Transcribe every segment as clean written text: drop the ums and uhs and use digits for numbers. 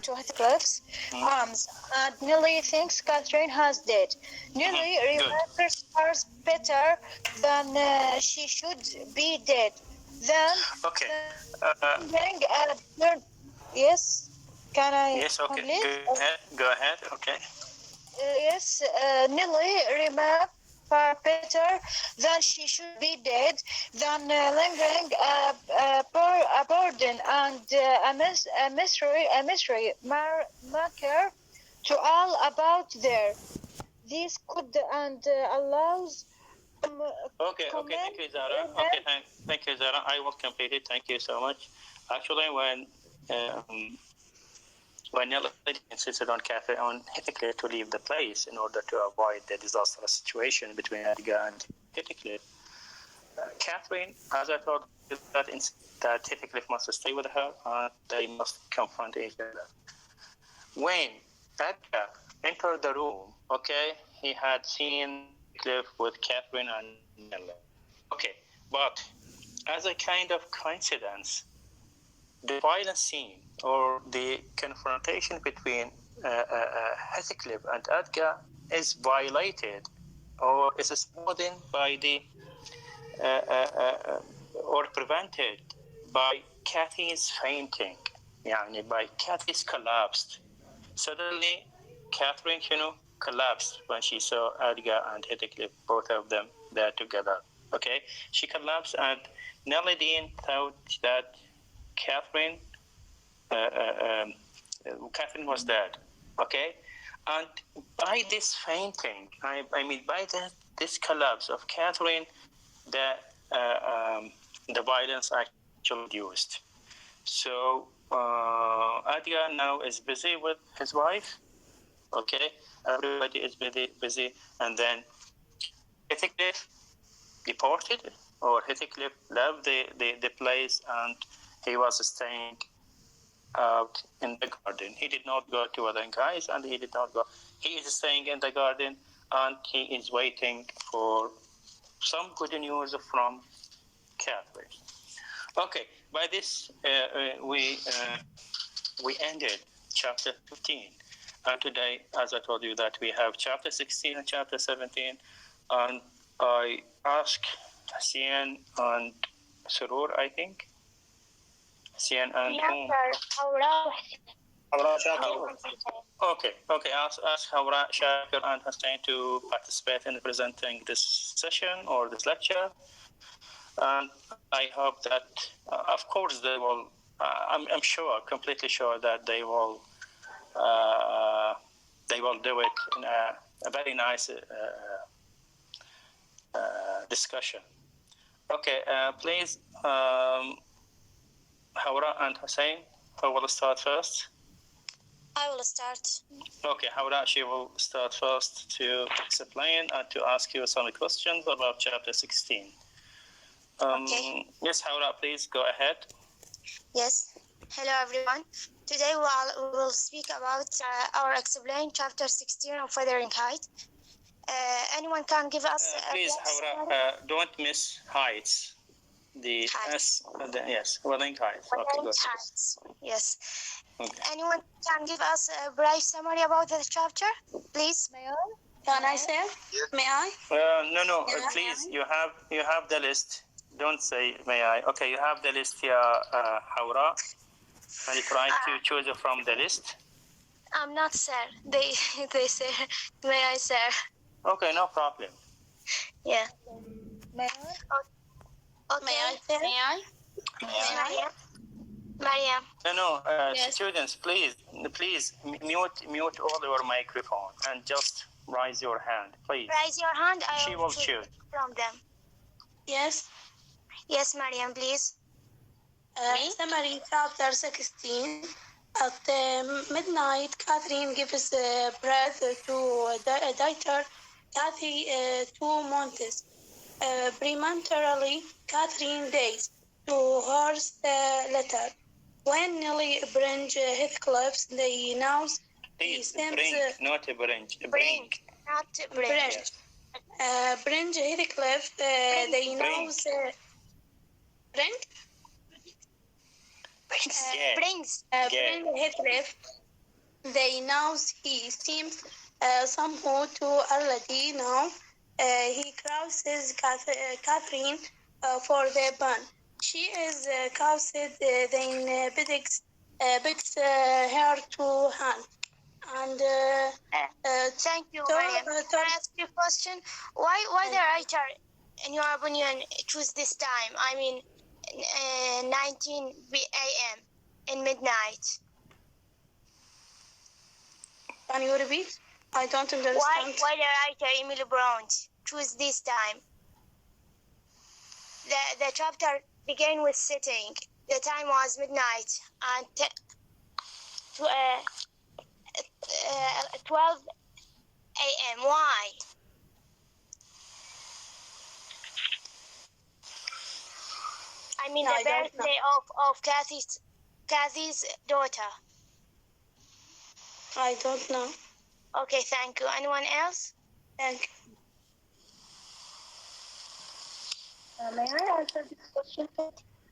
to Heathcliff's arms, and Nelly thinks Catherine has died. Nelly remembers her better than she should be dead. Then, yes, can I? Yes, okay. Go ahead. Okay. Yes, Nelly remembers her better than she should be dead, than lingering a burden and a mystery maker to all about there. This could and allows. Okay, thank you, Zara. Okay, thank you, Zara. I will complete it. Thank you so much. Actually, when Nelly insisted on Heathcliff to leave the place in order to avoid the disastrous situation between Edgar and Heathcliff, Catherine, as I told you, that Heathcliff must stay with her and they must confront each other. When Edgar entered the room, he had seen Heathcliff with Catherine and Nelly. Okay, but as a kind of coincidence, the violent scene or the confrontation between Heathcliff and Edgar is violated or is smoothed by the or prevented by Kathy's fainting, by Kathy's collapsed. Suddenly, Catherine, collapsed when she saw Edgar and Heathcliff, both of them there together. Okay, she collapsed, and Nelly Dean thought that Catherine was dead. Okay, and by this fainting, by this collapse of Catherine, the violence actually reduced. So Edgar now is busy with his wife. Okay, everybody is busy, and then Heathcliff deported, or Heathcliff left the place, and he was staying out in the garden. He did not go to Wuthering Heights, and he did not go. He is staying in the garden, and he is waiting for some good news from Catherine. Okay, by this we ended chapter 15. And today, as I told you, that we have chapter 16 and chapter 17. And I asked Sian and Surur, I think. Sian and whom? Okay. Ask Hawra, Shakir, and Hussein to participate in presenting this session or this lecture. And I hope that, of course, they will. I'm sure, completely sure that they will do it in a very nice discussion. Okay, please, Hawra and Hussein, who will start first? I will start. Okay, Hawra, she will start first to explain and to ask you some questions about chapter 16. Okay. Yes, Hawra, please go ahead. Yes. Hello, everyone. Today we will speak about our explain chapter 16 of Wuthering Heights. Anyone can give us... please, Hawra, don't miss Heights. The heights. Yes, Wuthering Heights. Okay, good. Heights. Yes. Okay. Anyone can give us a brief summary about the chapter, please? May I? Can I say? May I? No. Please, you have the list. Don't say may I. Okay, you have the list here, Hawra. And you try to choose from the list. I'm not sir. They say, may I, sir? Okay, no problem. Yeah. May I? Okay. May I, sir? May I? Mariam. No. Yes. Students, please mute all your microphone and just raise your hand, please. Raise your hand. She will choose from them. Yes. Yes, Mariam, please. Summary chapter 16. At midnight, Catherine gives birth to a daughter, Kathy, 2 months. Prematurely, Catherine dies to her letter. When Nelly brings Heathcliff, they announce he sends... Bring, not bring. Bring. Not bring. Yes. Bring Heathcliff, they announce... Bring? Brings. Bring Heathcliff. They know he seems somehow too early now. He crosses Catherine for the bun. She is crossed, then begs her to hand. And Thank you, Mariam. Can I ask you a question? Why the writer, in your opinion, choose this time? I mean, 19 a.m. in midnight. Can you repeat? I don't understand. Why the writer Emily Bront choose this time? The chapter began with sitting. The time was midnight and 12 a.m. Why? I mean, the birthday of Kathy's daughter. I don't know. Okay, thank you. Anyone else? Thank you. May I answer this question?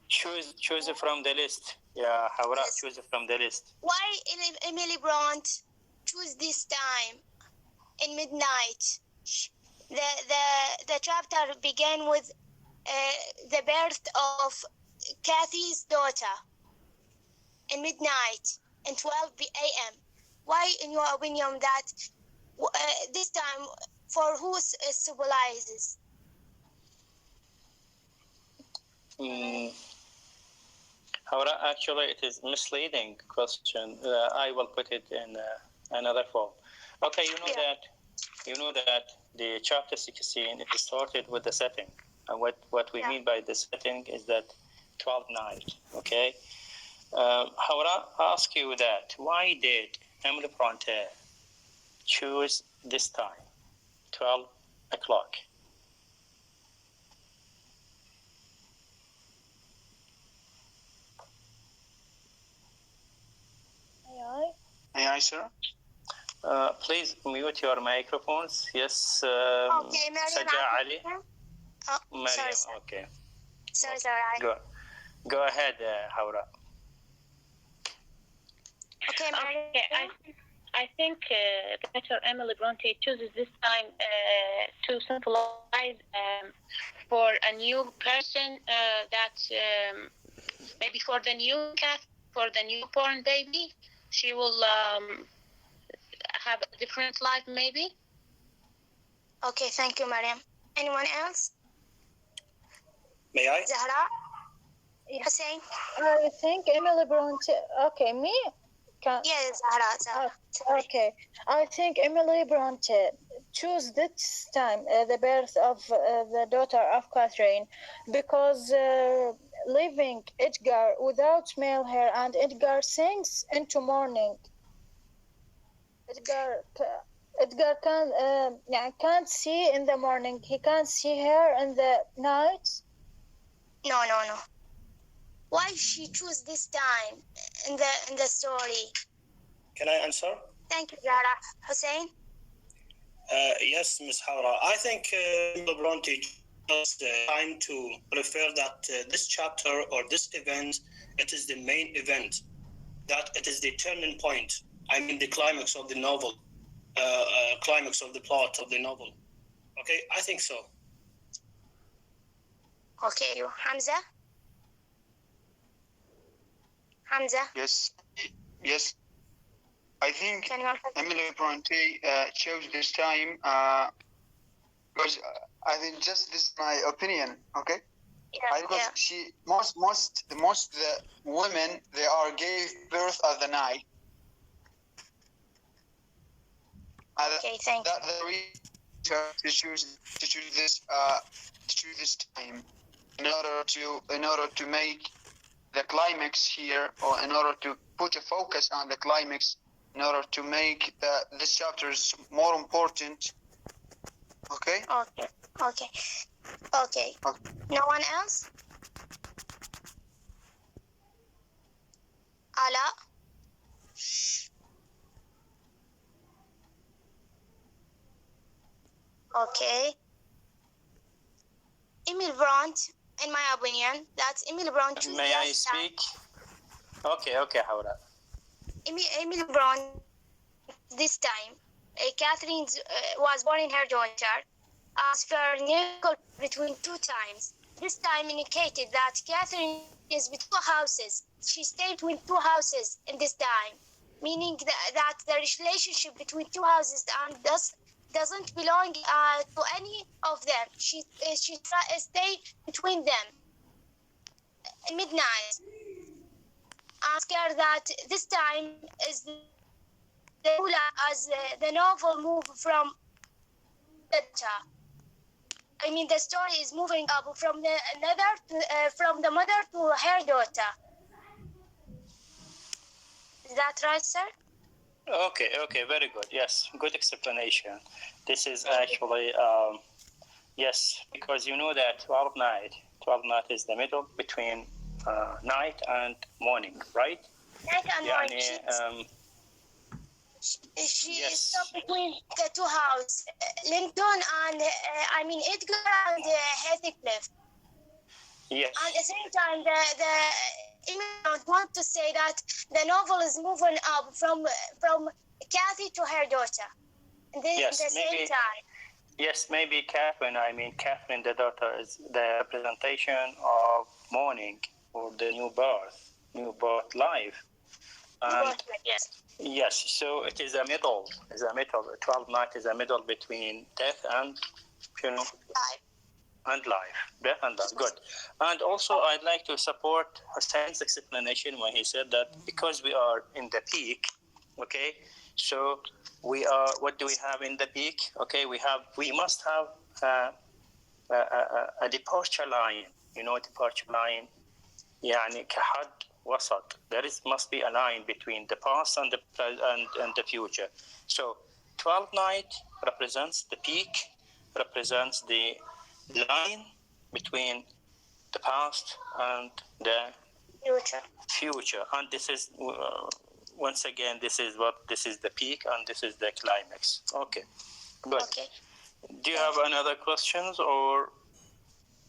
Choose from the list. Yeah, Hawra, Yes. choose from the list. Why Emily Bront choose this time in midnight? The chapter began with the birth of Kathy's daughter in midnight in 12 a.m. Why, in your opinion, that this time for who symbolizes? Hawra, actually, it is misleading question. I will put it in another form. Okay, you know that the chapter 16 it started with the setting, and what we mean by the setting is that 12 night. Okay, Hawra, ask you that why did Emily Bronte choose this time, 12 o'clock? May I, sir? Please mute your microphones. Yes. Okay, Mariam. Sajja Ali. Oh, Mariam, sorry. okay. Sorry. Go ahead, Hawra. Okay, Mariam. Okay, I think better Emily Bronte chooses this time to symbolize for a new person that maybe for the new cat, for the newborn baby, she will have a different life maybe. Okay, thank you, Mariam. Anyone else? May I? Zahra? Hussein? I think Emily Bronte. Okay, me? Yes, Zahra. Okay, I think Emily Bronte choose this time the birth of the daughter of Catherine because leaving Edgar without male hair and Edgar sings into morning. Edgar can't see in the morning. He can't see her in the night. No. Why she choose this time in the story? Can I answer? Thank you, Zahra. Hussein? Yes, Ms. Hawra. I think LeBron chose time to refer that this chapter or this event, it is the main event, that it is the turning point. I mean, the climax of the novel, climax of the plot of the novel. Okay, I think so. Okay, Hamza? Yes. I think Can you answer? Emily Bronte chose this time because I think just this is my opinion. Okay. Because she most the women they are gave birth at the night. Okay, thank you. That the reason to choose this time in order to make the climax here, or in order to put a focus on the climax, in order to make this chapter more important. Okay. Okay. No one else? Ala? Okay. Emily Bront, in my opinion, that's Emily Bront. May I speak? Okay, Hawra. Emily Bront this time, Catherine was born in her daughter, as for nickel between two times. This time indicated that Catherine is between two houses. She stayed between two houses in this time, meaning that the relationship between two houses and doesn't belong to any of them. She stayed between them midnight. I'm scared that this time is the as the novel moved from the the story is moving up from from the mother to her daughter. Is that right, sir? Okay, very good. Yes, good explanation. This is actually, yes, because you know that 12 night is the middle between night and morning, right? Night and morning. She is stuck between the two houses, Lincoln and Edgar and Heathcliff. Yes. At the same time, the immigrant want to say that the novel is moving up from Kathy to her daughter. Yes, the maybe, same time. Yes, maybe Catherine, Catherine, the daughter, is the representation of morning or the new birth life. And Yes. Yes, so it is a middle. 12 night is a middle between death and, life. And life. Death and life. Good. And also, I'd like to support Hassan's explanation when he said that because we are in the peak, okay, so we are, what do we have in the peak? Okay, we must have a departure line. You know, departure line, يعني كحد وسط. There must be a line between the past and the future. So 12 night represents the peak, represents the line between the past and the future. And this is once again, this is the peak and this is the climax. Okay, good. Okay. Do you have another questions or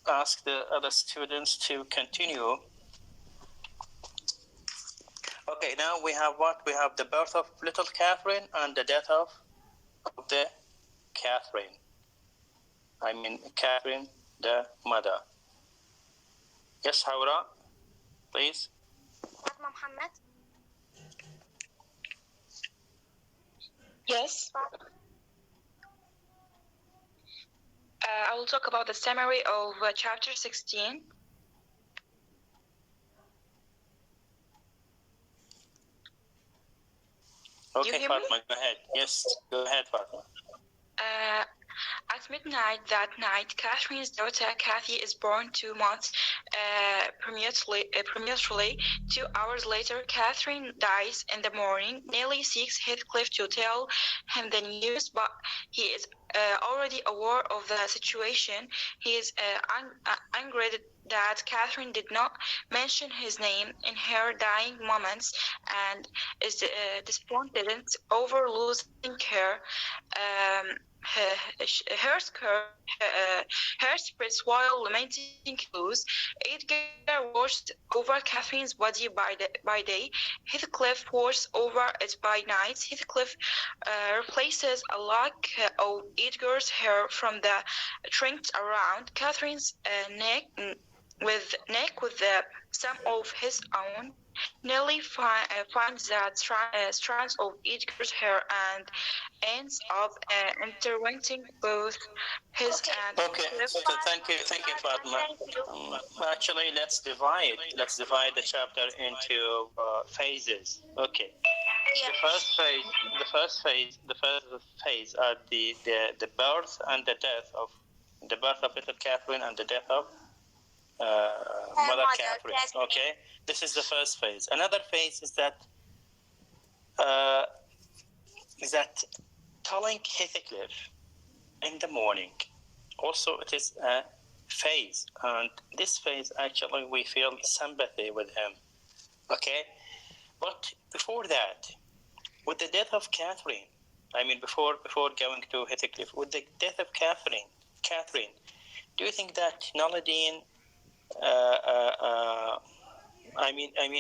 ask the other students to continue? Okay, now we have what? We have the birth of little Catherine and the death of the Catherine. Catherine, the mother. Yes, Haura, please. Fatma Muhammad. Yes. I will talk about the summary of chapter 16. Okay, Fatma, go ahead. Yes, go ahead, Fatma. At midnight that night, Catherine's daughter Kathy is born 2 months prematurely. 2 hours later, Catherine dies in the morning. Nellie seeks Heathcliff to tell him the news, but he is already aware of the situation. He is angry that Catherine did not mention his name in her dying moments and is disappointed over losing her. Her spirits while lamenting lose. Edgar watched over Catherine's body by day. Heathcliff watched over it by night. Heathcliff replaces a lock of Edgar's hair from the trimmed around Catherine's neck with some of his own. Nellie finds that strands of Edgar's hair and ends up intertwining both his and Okay, thank you, Fatma. Actually, let's divide the chapter into phases. Okay. Yeah. The first phase are the birth and the death of little Catherine and the death of Mother Catherine. Okay, this is the first phase. Another phase is that telling Heathcliff in the morning. Also, it is a phase, and this phase actually we feel sympathy with him. Okay, but before that, with the death of Catherine, before going to Heathcliff, with the death of Catherine, do you think that Noladine,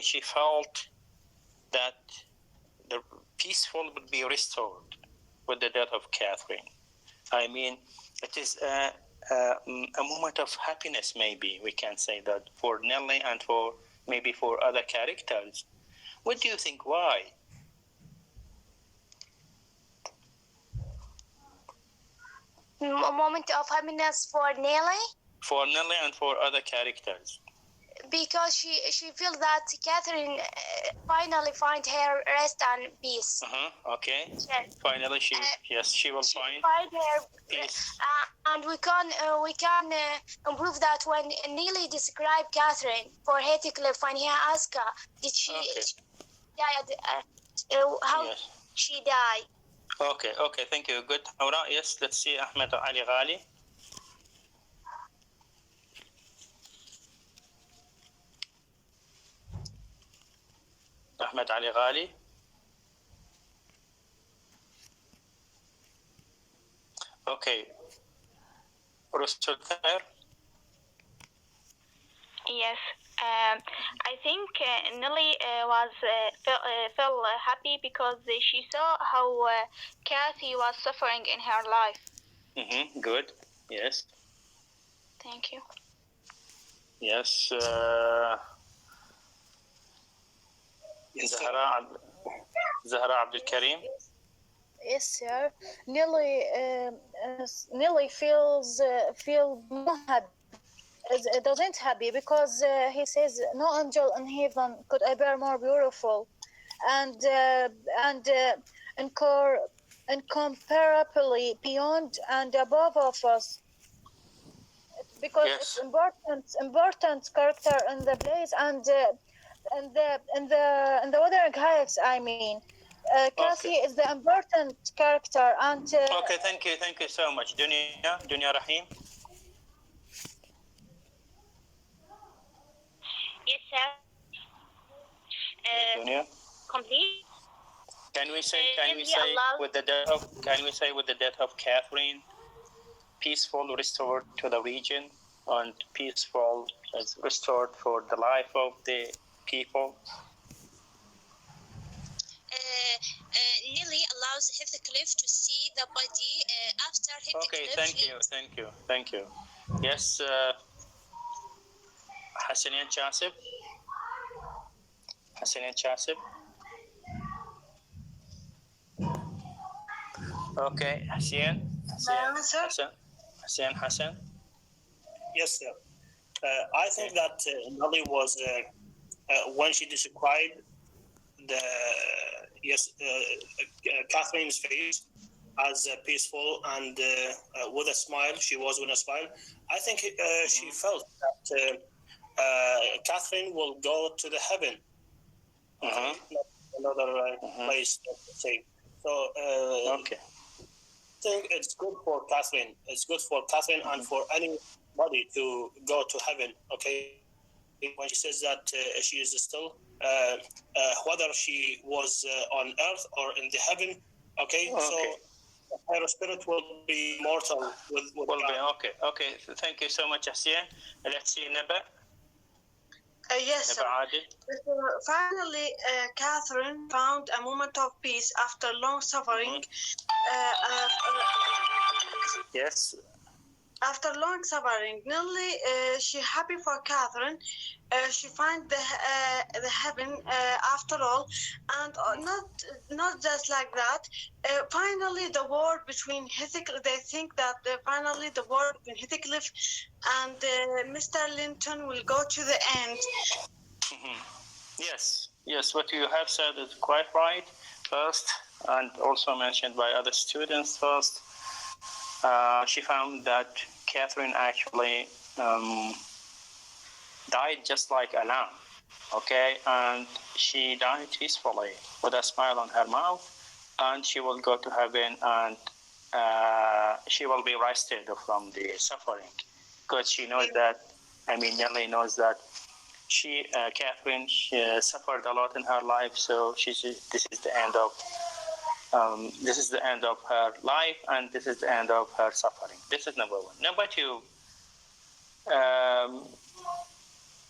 she felt that the peaceful will be restored with the death of Catherine. I mean, it is a moment of happiness, maybe we can say that, for Nelly and for maybe for other characters. What do you think? Why? A moment of happiness for Nelly? For Nelly and for other characters. Because she feels that Catherine finally find her rest and peace. Okay. Yes. Finally, she will find her peace. And we can improve that when Neely described Catherine for Heathcliff when he asked her, did she die? How Yes. she died? Okay. Thank you. Good. Aura. Yes. Let's see. Ahmed Ali Ghali. Ahmed Ali Ghali. Okay. Rusul Khair. Yes. I think Nelly felt happy because she saw how Kathy was suffering in her life. Good. Yes. Thank you. Yes. Zahra Abdul Karim. Yes, sir. Nearly feels more happy. Doesn't happy because he says no angel in heaven could appear more beautiful, and incomparably beyond and above of us. Because Yes. it's important character in the place and in the Wuthering Heights. I mean, Cassie is the important character and. Okay, thank you so much, Dunya Rahim. Yes, sir. Dunya. Complete. Can we say with the death of Catherine, peaceful restored to the region, and peaceful is restored for the life of the people. Nelly allows Heathcliff to see the body after Heathcliff. Okay, thank you. Yes, Hassanin Chasib. Okay, Hassan. Yes, sir. I think that Nelly was when she described the Catherine's face as peaceful and with a smile. She was with a smile. I think she felt that Catherine will go to the heaven, another place to say. So Okay. I think it's good for Catherine. It's good for Catherine and for anybody to go to heaven. Okay, when she says that she is still, whether she was on earth or in the heaven. Okay. So her spirit will be mortal with will God. be okay. Thank you so much, Hassan. Let's see Naba. Yes, sir. Finally, Catherine found a moment of peace after long suffering. Yes. After long suffering, Nelly, she happy for Catherine. She find the heaven after all, and not just like that. Finally, the war between Heathcliff. They think that finally the war between Heathcliff and Mr. Linton will go to the end. Yes. What you have said is quite right. First, and also mentioned by other students. First, she found that Catherine actually died just like a lamb, okay? And she died peacefully with a smile on her mouth, and she will go to heaven, and she will be rested from the suffering, because she knows that, Nelly knows that Catherine suffered a lot in her life, so this is the end of her life, and this is the end of her suffering. This is number one. Number two,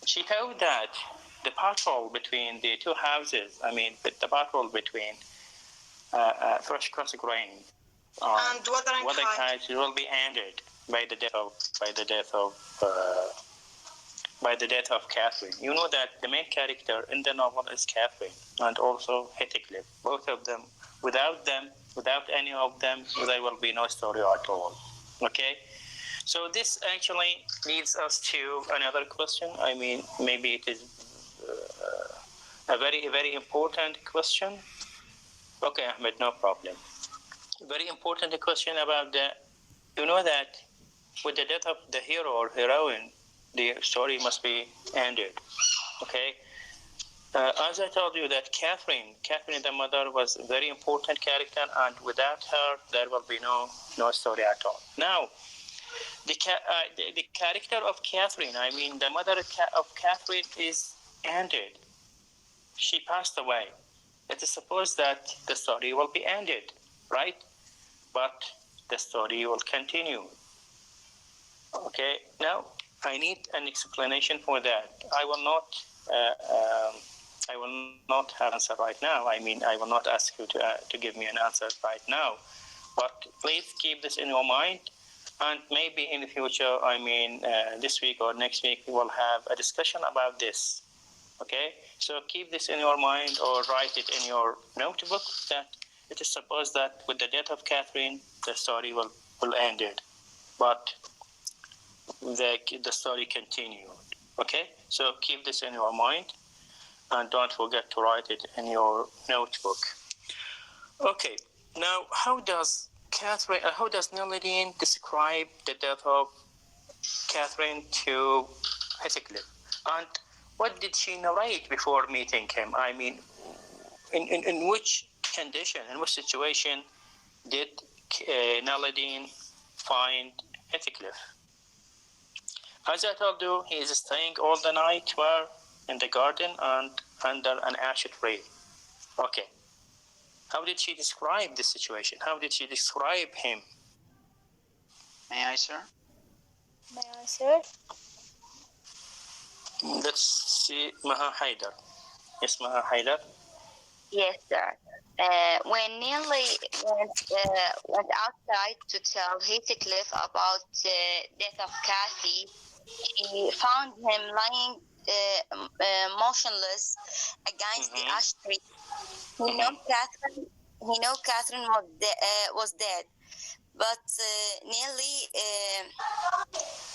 she thought that the battle between the two houses, the battle between fresh cross grain. And wuthering height will be ended by the death of Catherine. You know that the main character in the novel is Catherine and also Heathcliff. Both of them. Without any of them, there will be no story at all. Okay? So this actually leads us to another question. I mean, maybe it is a very, very important question. Okay, Ahmed, no problem. Very important question about you know that with the death of the hero or heroine, the story must be ended. Okay? As I told you that Catherine the mother was a very important character, and without her, there will be no story at all. Now, the character of Catherine, I mean, the mother of Catherine is ended. She passed away. It is supposed that the story will be ended, right? But the story will continue. Okay, now I need an explanation for that. I will not have an answer right now. I mean, I will not ask you to give me an answer right now. But please keep this in your mind, and maybe in the future, I mean, this week or next week, we will have a discussion about this. Okay, so keep this in your mind or write it in your notebook that it is supposed that with the death of Catherine, the story will end it, but the story continued. Okay, so keep this in your mind and don't forget to write it in your notebook. Okay, now how does Nelladine describe the death of Catherine to Heathcliff? And what did she narrate before meeting him? I mean, in which condition, in which situation did Nelladine find Heathcliff? As I told you, he is staying all the night where? In the garden and under an ash tree. Okay. How did she describe this situation? How did she describe him? May I, sir? Let's see, Maha Haidar. Yes, Maha Haidar. Yes, sir. When Nelly went outside to tell Heathcliff about the death of Cathy, he found him lying motionless against the ash tree. He know Catherine was dead, but Nelly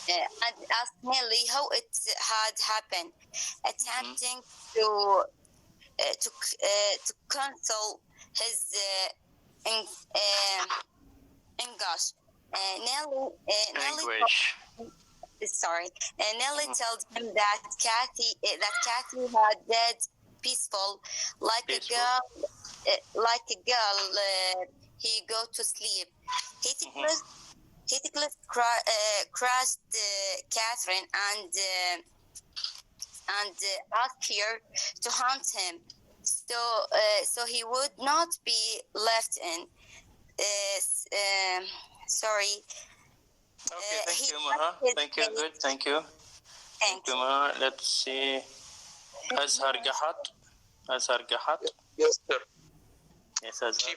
had asked Nelly how it had happened, attempting to console his English. Nelly told him that Cathy had died peaceful, like a girl. He go to sleep. Heathcliff crushed Catherine and asked her to hunt him, so he would not be left in. Sorry. Okay, thank you, Maha. Thank you, good, thank you. Thank you, Maha. Let's see. Azhar Gahat. Yes, sir. Yes, Azhar.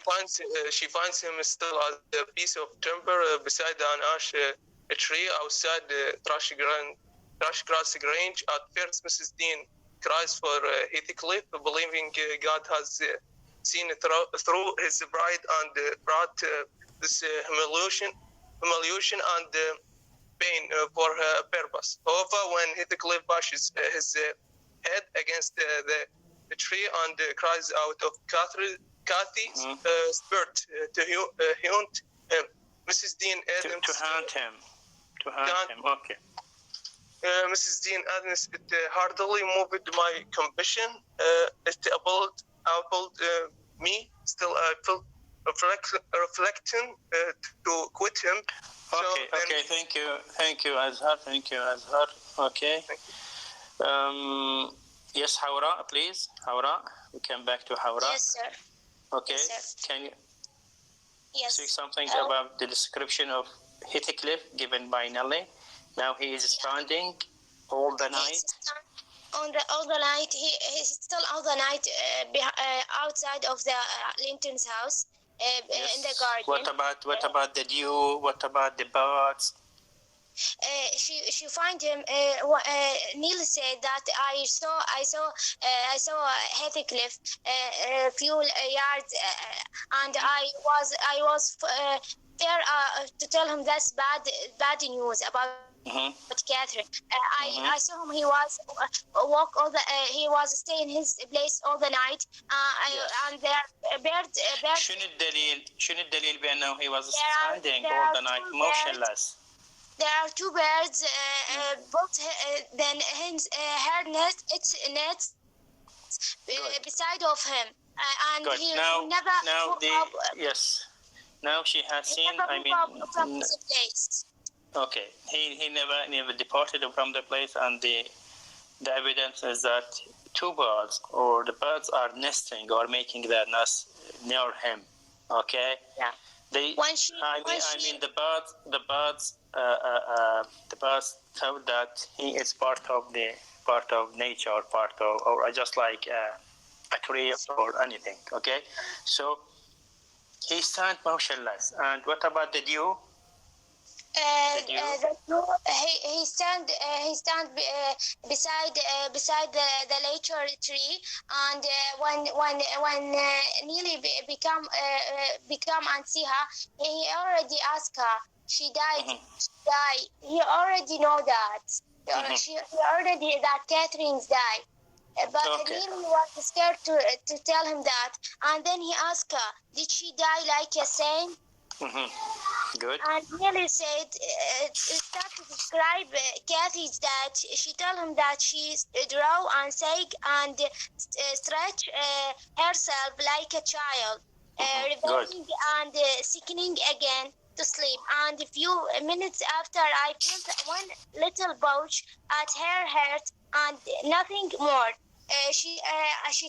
She finds him still as a piece of timber beside an ash tree outside the trash grass grange. At first, Mrs. Dean cries for Heathcliff, believing God has seen through his bride and brought this humiliation and pain for her purpose. However, when Heathcliff bashes his head against the tree and cries out of Cathy's spirit to haunt him, Mrs. Dean Adams... To haunt him. Okay. Mrs. Dean Adams, it hardly moved my compassion. It appalled me. Still, I felt reflecting to quit him. Okay, thank you, Azhar. Okay. Yes, Hawra, please. Hawra, we come back to Hawra. Yes, sir. Okay, Yes, sir. can you Yes. say something about the description of Heathcliff given by Nelly? Now he is standing all the night. all the night. He's still all the night outside of the Linton's house in the garden. What about the dew? What about the birds? She find him. Neil said that I saw Heathcliff a few yards, and I was there to tell him that's bad news about Catherine. I saw him. He was walk all the. He was stay in his place all the night. And there birds. شنو الدليل بأنه he was standing all the night motionless? There are two birds, both then her nest beside of him, and Good. he Now never yes. Now she has seen. from his place. Okay. He never departed from the place, and the evidence is that two birds or the birds are nesting or making their nest near him. Okay. Yeah. The birds thought that he is part of nature, or just like a tree or anything. Okay, so he stand motionless. And what about the dew? He stand beside the later tree, and when Neely become and see her, he already asked her. She died. He already know that. He already that Catherine's died. But Neely was scared to tell him that, and then he asked her, "Did she die like a saint?" Good. And Neely said, start to describe Kathy's that she told him that she draw and sag and stretch herself like a child, revolving and sickening again to sleep. And a few minutes after, I felt one little bulge at her heart and nothing more. She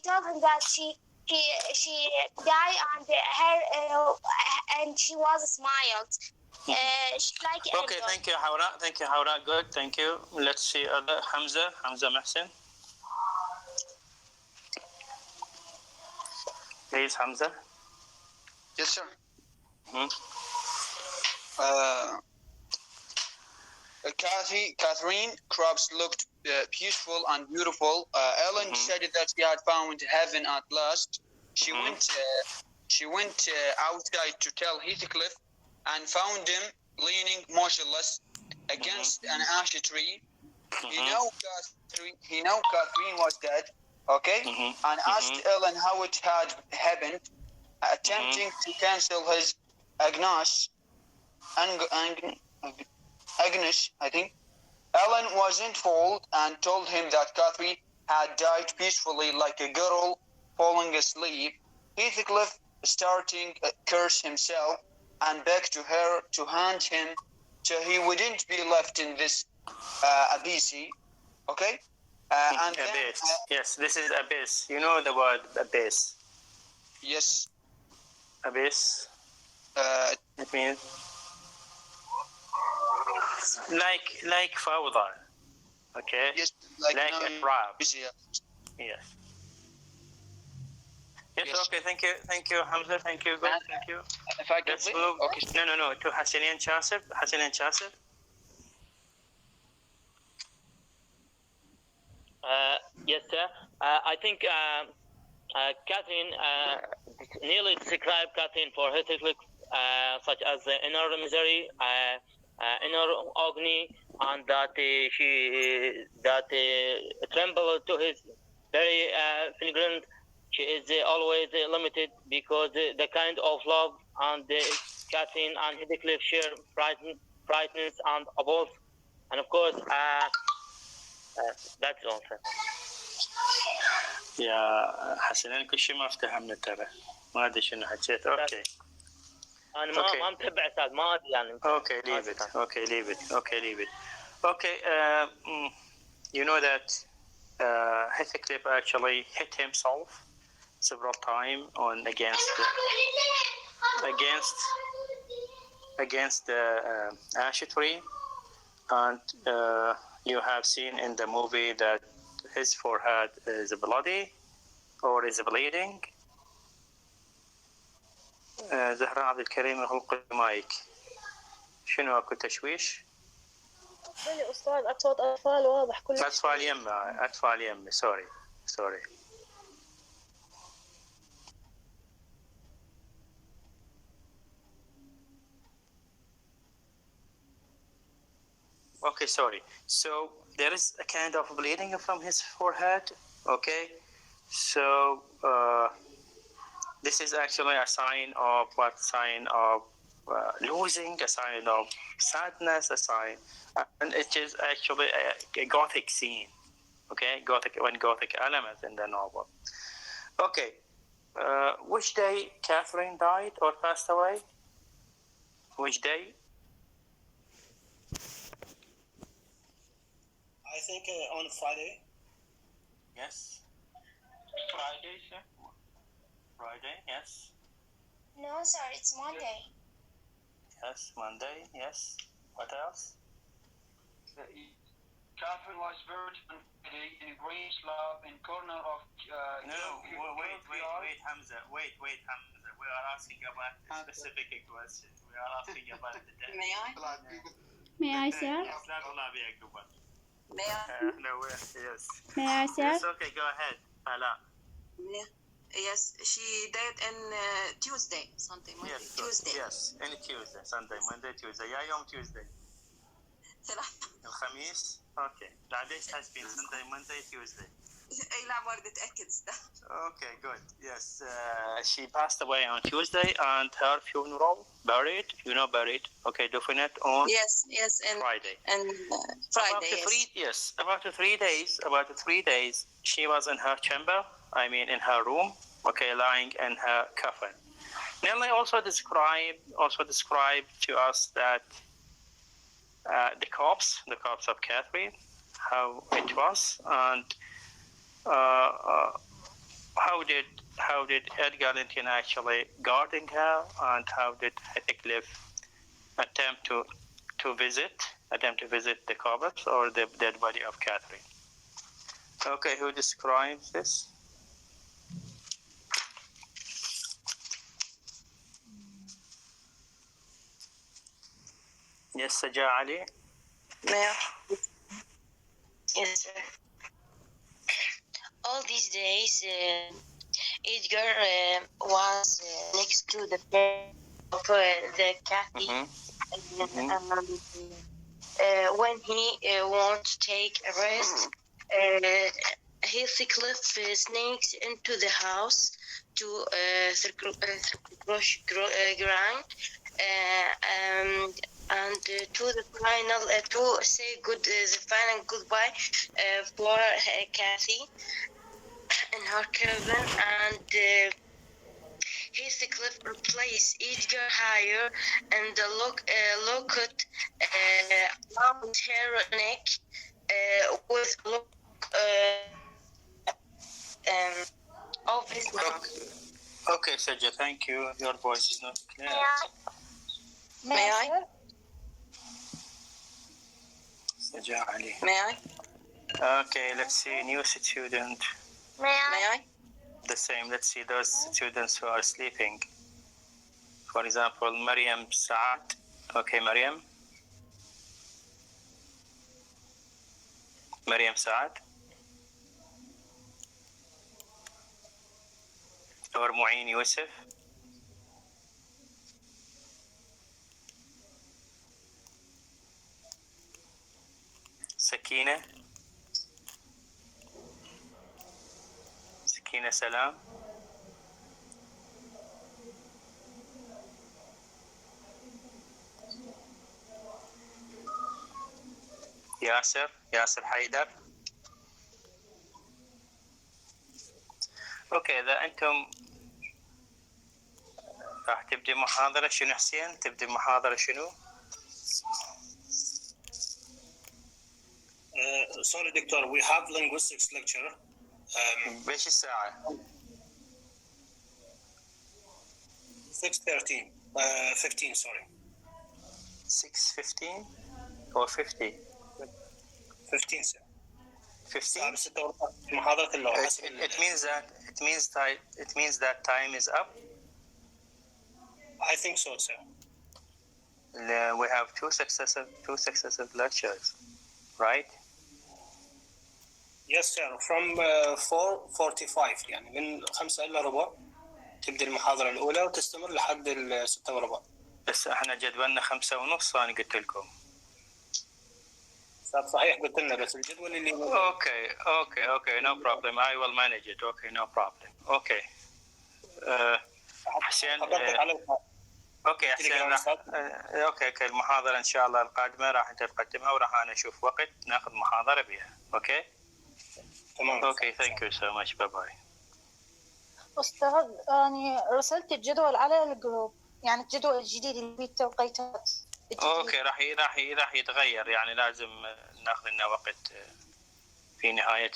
told him that she died and her and she was smiled. Like okay, thank you, Hawra. Good, thank you. Let's see other Hamza Mahsin. Please, Hamza. Yes, sir. Catherine crops looked peaceful and beautiful. Ellen decided that she had found heaven at last. She went outside to tell Heathcliff and found him leaning motionless against an ash tree. He knew Catherine was dead, okay, and asked Ellen how it had happened, attempting to cancel his Agnes, I think. Ellen wasn't fooled and told him that Catherine had died peacefully like a girl falling asleep. Heathcliff starting to curse himself and begged to her to hand him so he wouldn't be left in this abyss. Okay? And abyss. Then, yes, this is abyss. You know the word abyss? Yes. Abyss? It means like fawda. Okay? Yes, like a trap. Yes. Yes, okay, thank you, Hamza, thank you, good, thank you. If I can Let's move, okay. No, to Hassanin Chasif. Yes, sir. I think Catherine nearly described Catherine for Heathcliff, such as inner misery, inner agony, and that she trembled to his very flagrant. She is always limited because the kind of love and Catherine and Heathcliff share frightens and above, and of course that's all, sir. يا حسنين كل شيء ما افتهمنا ترى ما ادري شنو حكيت. اوكي انا ما متبع استاذ ما ادري يعني. Okay, leave it. Okay, you know that Heathcliff actually hit himself several times on against the ash tree, and you have seen in the movie that his forehead is bloody or is bleeding. زهراء عبد الكريم يغلق المايك. شنو اكو تشويش؟ بلي أستاذ أصوات أطفال واضح كل أطفال يمي سوري. Okay, sorry. So there is a kind of bleeding from his forehead. Okay, so this is actually a sign of losing, a sign of sadness, a sign, and it is actually a Gothic scene. Okay, Gothic elements in the novel. Okay, which day Catherine died or passed away? Which day? I think on Friday. Yes. Friday, sir. Friday, yes. No, sir, it's Monday. Yes, Monday, yes. What else? Catherine was buried on Friday in a green slab in corner of... Wait, Hamza. Wait, Hamza. We are asking about a specific question. We are asking about the day. May I? May I, sir? May I? No, yes. May I, sir? Yes, okay, go ahead. Ala. Yes, she died on Tuesday, Sunday, Monday, Yes, Tuesday. Yes, any Tuesday, Sunday, Monday, Tuesday. يا يوم Tuesday. الخميس. Okay. ليش has been Sunday, Monday, Tuesday. أي لا مرة أتأكد. Okay, good. Yes, she passed away on Tuesday, and her funeral buried. Okay, definite on. Yes, and Friday. And Friday. About 3 days, she was in her chamber. I mean, in her room. Okay, lying in her coffin. Nelly also described to us that the corpse of Catherine, how it was, and how did Edgar Linton actually guarding her, and how did Heathcliff attempt to visit the corpse or the dead body of Catherine. Okay, who describes this? Yes, Sajja Ali. Yes, sir. All these days, Edgar was next to the bed of the Kathy. When he wants to take a rest, Heathcliff sneaks into the house to grind and to the final to say the final goodbye for Kathy in her cabin, and Heathcliff replaced Edgar higher and the locket around her neck with look of his mouth. Okay, Sajja, thank you. Your voice is not clear. May I? Sajja Ali. May I? Okay, let's see. New student. May I? The same. Let's see those students who are sleeping. For example, Mariam Saad. Okay, Mariam Saad. Or Mu'in Yusuf. Sakina Salam. Yasser Haidar. اوكي اذا انتم راح تبدي محاضرة شنو حسين؟ تبدي محاضرة شنو؟ Sorry, Doctor, we have linguistics lecture. بايش الساعة؟ 6:13. 15, sorry. 6:15 or 50? 15, sir. 15. محاضرة اللغة. It means that time is up. I think so, sir. We have two successive lectures, right? Yes, sir. From 4:45 يعني من 5 إلا ربع تبدأ المحاضرة الأولى وتستمر لحد 6 وربع. بس احنا جدولنا 5:30 أنا قلت لكم. صحيح قلت لنا بس الجدول اللي Okay, no problem. I will manage it. Okay, no problem. Okay. حسين. اوكي حسين اوكي المحاضرة ان شاء الله القادمة راح انت تقدمها وراح انا اشوف وقت ناخذ محاضرة بها. اوكي تمام. اوكي ثانك يو سو ماتش. باي باي. أستاذ أنا رسلت الجدول على الجروب، يعني الجدول الجديد اللي فيه التوقيتات. اوكي راح يتغير، يعني لازم ناخذ لنا وقت في نهاية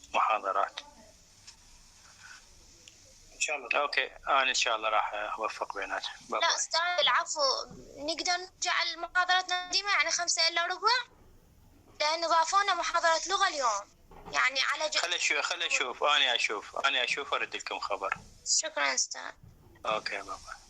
المحاضرات ان شاء الله. اوكي انا ان شاء الله راح اوفق بيناتهم. لا استاذ العفو، نقدر نرجع لمحاضرتنا ديما يعني 5 إلا ربع، لأن ضافونا محاضرة لغة اليوم يعني على خلي اشوف انا اشوف ارد لكم خبر. شكرا استاذ. اوكي بابا.